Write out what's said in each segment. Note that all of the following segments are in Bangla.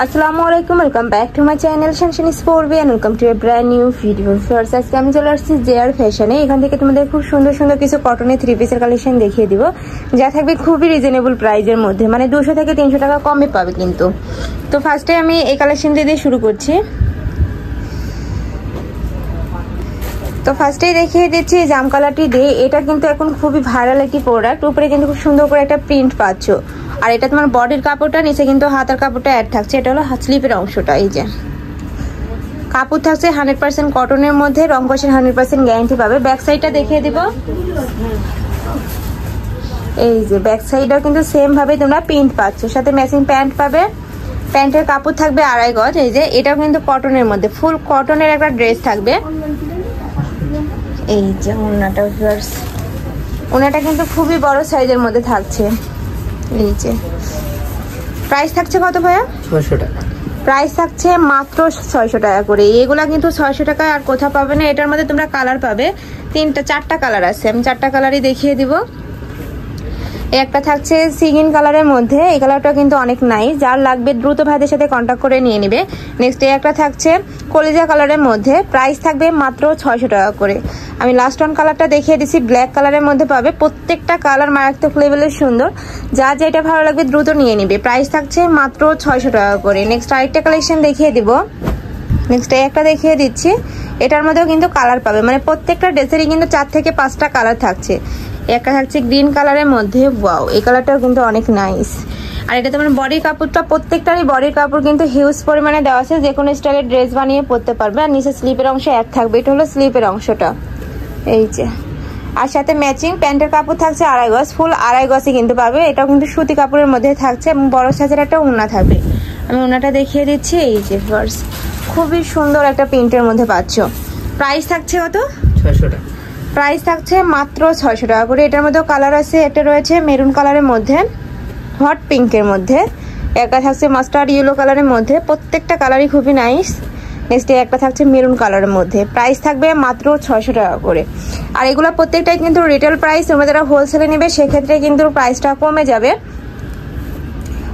আসসালামু আলাইকুম, welcome back to my channel শানশানি স্পোর্টবি and welcome to a brand new video. First আজকে আমি চলে আসছি জেআর ফ্যাশনে। এখান থেকে তোমাদের খুব সুন্দর সুন্দর কিছু কটনের থ্রি পিসের কালেকশন দেখিয়ে দিব, যা থাকবে খুবই রিজনেবল প্রাইজের মধ্যে, মানে 200 থেকে 300 টাকা কমে পাবে কিন্তু। তো ফার্স্টে আমি এই কালেকশন দিয়ে শুরু করছি। তো ফার্স্টেই দেখিয়ে দিচ্ছি জাম কালারটি দিয়ে। এটা কিন্তু এখন খুবই ভাইরাল একটি প্রোডাক্ট। উপরে কিন্তু খুব সুন্দর করে একটা প্রিন্ট পাচ্ছ, আর এটা তোমার বডির কাপড়টা, নিচে কিন্তু হাতার কাপড়টা অ্যাড থাকছে। এটা হলো স্লিপের অংশটা। এই যে কাপড় থাকছে 100% কটনের মধ্যে, রং কষের 100% গ্যারান্টি পাবে। ব্যাক সাইডটা দেখিয়ে দিব। এই যে ব্যাক সাইডটাও কিন্তু সেম ভাবে তোমরা প্রিন্ট পাচ্ছ, সাথে ম্যাচিং প্যান্ট পাবে। প্যান্টের কাপড় থাকবে 2.5 গজ। এই যে এটাও কিন্তু কটনের মধ্যে, ফুল কটনের একটা ড্রেস থাকবে। এই যে ওড়নাটা, ওড়নাটা কিন্তু খুবই বড় সাইজের মধ্যে থাকছে। এই যে প্রাইস থাকছে কত ভাইয়া? 600 টাকা। প্রাইস থাকছে মাত্র 600 টাকা করে। এগুলা কিন্তু 600 টাকায় আর কোথাও পাবে না। এটার মধ্যে তোমরা কালার পাবে 4টা কালার আছে, আমি 4টা কালারই দেখিয়ে দিব। একটা থাকছে সিগিন কালারের মধ্যে, এই কালারটা কিন্তু অনেক নাইস, যার লাগবে দ্রুত ভাইদের সাথে কন্ট্যাক্ট করে নিয়ে নেবে। নেক্সট একটা থাকছে কলিজা কালারের মধ্যে, প্রাইস থাকবে মাত্র 600 টাকা করে। আমি লাস্ট ওয়ান কালারটা দেখিয়ে দিচ্ছি, ব্ল্যাক কালারের মধ্যে পাবে। প্রত্যেকটা কালার মারাত্মক লেভেলের সুন্দর, যা যেটা ভালো লাগবে দ্রুত নিয়ে নেবে। প্রাইস থাকছে মাত্র 600 টাকা করে। নেক্সট আরেকটা কালেকশন দেখিয়ে দিব। নেক্সট একটা দেখিয়ে দিচ্ছি, এটার মধ্যেও কিন্তু কালার পাবে, মানে প্রত্যেকটা ড্রেসেরই কিন্তু 4 থেকে 5টা কালার থাকছে। একটা থাকছে গ্রিন কালারের মধ্যে, ওয়াও এই কালারটাও কিন্তু অনেক নাইস। আর এটা তোমার বডির কাপড়টা, প্রত্যেকটারই বডির কাপড় কিন্তু হিউজ পরিমাণে দেওয়া আছে, যে কোনো স্টাইলের ড্রেস বানিয়ে পরতে পারবে। আর নিচে স্লিপের অংশ এক থাকবে, এটা হলো স্লিপের অংশটা। এই যে আর সাথে ম্যাচিং প্যান্টের কাপড় থাকছে 2.5 গজ, ফুল 2.5 গজই কিন্তু পাবে। এটাও কিন্তু সুতি কাপড়ের মধ্যে থাকছে এবং বড় সাইজের একটা ওড়না থাকবে। আমি ওড়নাটা দেখিয়ে দিচ্ছি। এই যে ফার্স্ট খুবই সুন্দর একটা প্রিন্টের মধ্যে পাচ্ছ। প্রাইস থাকছে কত? 600 টাকা। প্রাইস থাকছে মাত্র 600 টাকা করে। এটার মধ্যেও কালার আছে, একটা রয়েছে মেরুন কালারের মধ্যে, হট পিঙ্কের মধ্যে, একটা থাকছে মাস্টার্ড ইয়েলো কালারের মধ্যে। প্রত্যেকটা কালারই খুবই নাইস। নেক্সট একটা থাকছে মেরুন কালারের মধ্যে, প্রাইস থাকবে মাত্র 600 টাকা করে। আর এগুলো প্রত্যেকটাই কিন্তু রিটেল প্রাইস, তোমরা যারা হোলসেলে নেবে সেক্ষেত্রে কিন্তু প্রাইসটা কমে যাবে।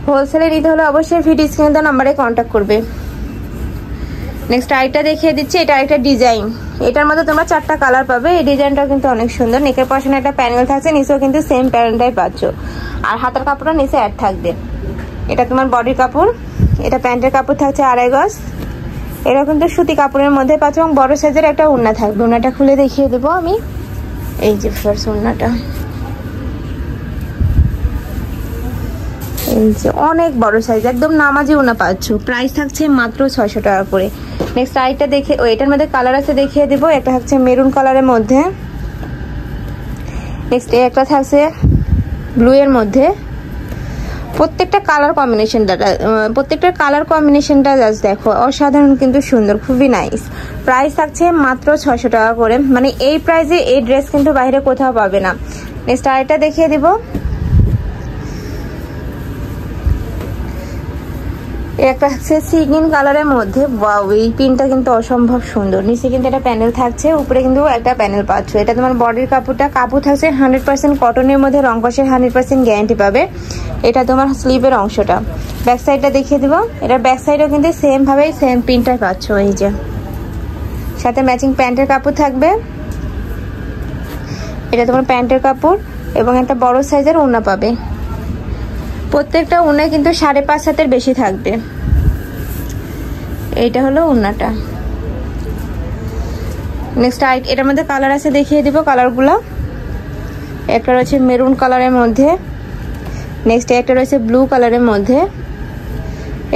হোলসেলে নিতে হলে অবশ্যই ভিডিও স্ক্রিনে দেওয়া নাম্বারে কন্ট্যাক্ট করবে। নেক্সট আরেকটা দেখিয়ে দিচ্ছি, এটা আরেকটা ডিজাইন। এটার মধ্যে তোমরা 4টা কালার পাবে। এই ডিজাইনটাও কিন্তু অনেক সুন্দর। নেকের পশনে একটা প্যানেল থাকছে, নিচেও কিন্তু সেম প্যানেলটাই পাচ্ছ। আর হাতার কাপড়টা নিচে অ্যাড থাকবে। এটা তোমার বডির কাপড়, এটা প্যান্টের কাপড় থাকছে 2.5 গজ। এটা কিন্তু সুতি কাপড়ের মধ্যে পাচ্ছ এবং বড় সাইজের একটা ওড়না থাকবে। ওড়নাটা খুলে দেখিয়ে দেবো আমি। এই যে ফার্স্ট ওড়নাটা, এই যে অনেক বড় সাইজ, একদম নামাজি ওড়না পাচ্ছ। প্রাইস থাকছে মাত্র 600 টাকা করে। নেক্সট আরেকটা দেখে, এটার মধ্যে কালার আছে দেখিয়ে দেবো। একটা থাকছে মেরুন কালারের মধ্যে, নেক্সট একটা থাকছে ব্লু এর মধ্যে। প্রত্যেকটা কালার কম্বিনেশনটা জাস্ট দেখো, অসাধারণ কিন্তু সুন্দর, খুবই নাইস। প্রাইস থাকছে মাত্র 600 টাকা করে, মানে এই প্রাইসে এই ড্রেস কিন্তু বাইরে কোথাও পাবে না। নেক্সট আরেকটা দেখিয়ে দিব। একটা হচ্ছে সিগিন কালারের মধ্যে, ওয়াও এই পিনটা কিন্তু অসম্ভব সুন্দর। নিচে কিন্তু একটা প্যানেল থাকছে, উপরে কিন্তু একটা প্যানেল পাচ্ছ। এটা তোমার বডির কাপড়টা, কাপড় থাকছে 100% কটনের মধ্যে, রং কষের 100% গ্যারান্টি পাবে। এটা তোমার স্লিভের অংশটা। ব্যাক সাইডটা দেখিয়ে দিব। এটার ব্যাক সাইডেও কিন্তু সেম ভাবে সেম প্রিন্টটা পাচ্ছ। এই যে সাথে ম্যাচিং প্যান্টের কাপড় থাকবে। এটা তোমার প্যান্টের কাপড় এবং একটা বড় সাইজের ওড়না পাবে। প্রত্যেকটা ওড়নায় কিন্তু 5.5 হাতের বেশি থাকবে। এইটা হলো ওড়নাটা। নেক্সট এটার মধ্যে কালার আছে দেখিয়ে দিব কালারগুলো। একটা রয়েছে মেরুন কালারের মধ্যে, নেক্সট একটা রয়েছে ব্লু কালারের মধ্যে,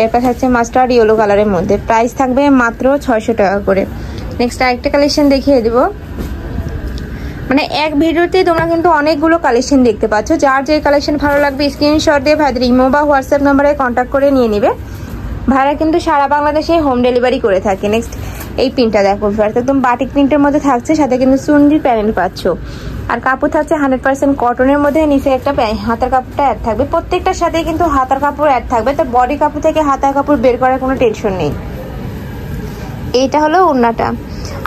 একটা থাকছে মাস্টার্ড ইয়েলো কালারের মধ্যে। প্রাইস থাকবে মাত্র 600 টাকা করে। নেক্সট আরেকটা কালেকশন দেখিয়ে দিব। মানে এক ভিডিওতে তোমরা কিন্তু অনেকগুলো কালেকশন দেখতে পাচ্ছ। যার যে কালেকশন ভালো লাগবে স্ক্রিনশট দিয়ে ভাইদের ইমো বা হোয়াটসঅ্যাপ নাম্বারে কন্ট্যাক্ট করে নিয়ে নেবে। ভাইরা কিন্তু সারা বাংলাদেশে হোম ডেলিভারি করে থাকে। নেক্সট এই প্রিন্টটা দেখো, একদম বাটিক প্রিন্টের মধ্যে থাকছে, সাথে কিন্তু চুন্ডির প্যানেল পাচ্ছ। আর কাপড় থাকছে 100% কটনের মধ্যে, নিচে একটা হাতার কাপড়টা অ্যাড থাকবে। প্রত্যেকটার সাথে কিন্তু হাতার কাপড় অ্যাড থাকবে, তো বডি কাপড় থেকে হাতার কাপড় বের করার কোনো টেনশন নেই। এইটা হলো ওড়নাটা।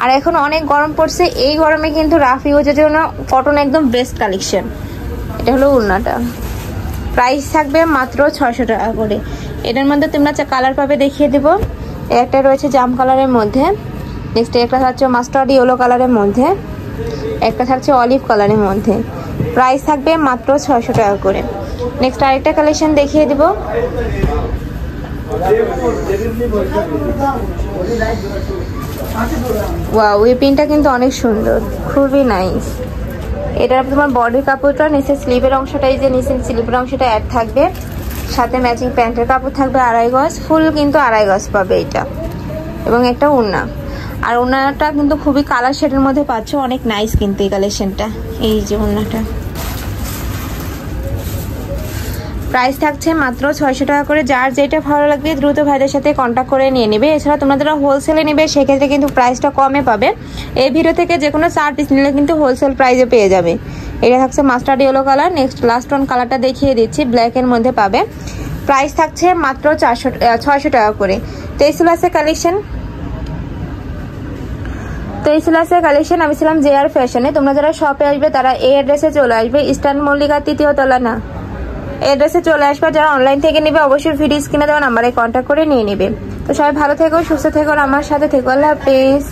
আর এখন অনেক গরম পড়ছে, এই গরমে কিন্তু রাফ ইউজের জন্য কটন একদম বেস্ট কালেকশন। এটা হলো ওড়নাটা। প্রাইস থাকবে মাত্র 600 টাকা করে। এটার মধ্যে তোমরা কালার পাবে, দেখিয়ে দেবো। একটা রয়েছে জাম কালারের মধ্যে, নেক্সট একটা থাকছে মাস্টার্ড ইয়েলো কালারের মধ্যে, একটা থাকছে অলিভ কালারের মধ্যে। প্রাইস থাকবে মাত্র 600 টাকা করে। নেক্সট আরেকটা কালেকশন দেখিয়ে দিব। ওয়াও, এই পিনটা কিন্তু অনেক সুন্দর, খুবই নাইস। এটার তোমার বডির কাপড়টা নিচে স্লিভের অংশটা, এই যে নিচে স্লিভের অংশটা অ্যাড থাকবে, সাথে ম্যাচিং প্যান্টের কাপড় থাকবে 2.5 গজ, ফুল কিন্তু 2.5 গজ পাবে এটা, এবং একটা ওড়না। আর ওড়নাটা কিন্তু খুবই কালার শেডের মধ্যে পাচ্ছ, অনেক নাইস কিন্তু এই কালেকশনটা। এই যে ওড়নাটা, প্রাইস থাকছে মাত্র 600 টাকা করে। যার যেটা ভালো লাগবে দ্রুত ভাইদের সাথে কন্ট্যাক্ট করে নিয়ে নেবে। এছাড়া তোমরা যারা হোলসেলে নেবে সেক্ষেত্রে কিন্তু প্রাইসটা কমে পাবে। এই ভিডিও থেকে যে কোনো 4 পিস নিলে কিন্তু হোলসেল প্রাইসে পেয়ে যাবে। এটা থাকছে mustard yellow colour. Next last one কালারটা দেখিয়ে দিচ্ছি, ব্ল্যাকের মধ্যে পাবে। প্রাইস থাকছে মাত্র 600 টাকা করে। তো এই ছিল আজকের কালেকশন। আমি ছিলাম JR ফ্যাশনে। তোমরা যারা শপে আসবে তারা এই অ্যাড্রেসে চলে আসবে, ইস্টার্ন মল্লিকা 3য় তলা না, অ্যাড্রেসে চলে আসবে। যারা অনলাইন থেকে নেবে অবশ্যই ভিডিও স্ক্রিনে দেওয়া নাম্বারে কন্ট্যাক্ট করে নিয়ে নেবে। তো সবাই ভালো থেকো, সুস্থ থেকো, আমার সাথে থেকো। আল্লাহ হাফেজ।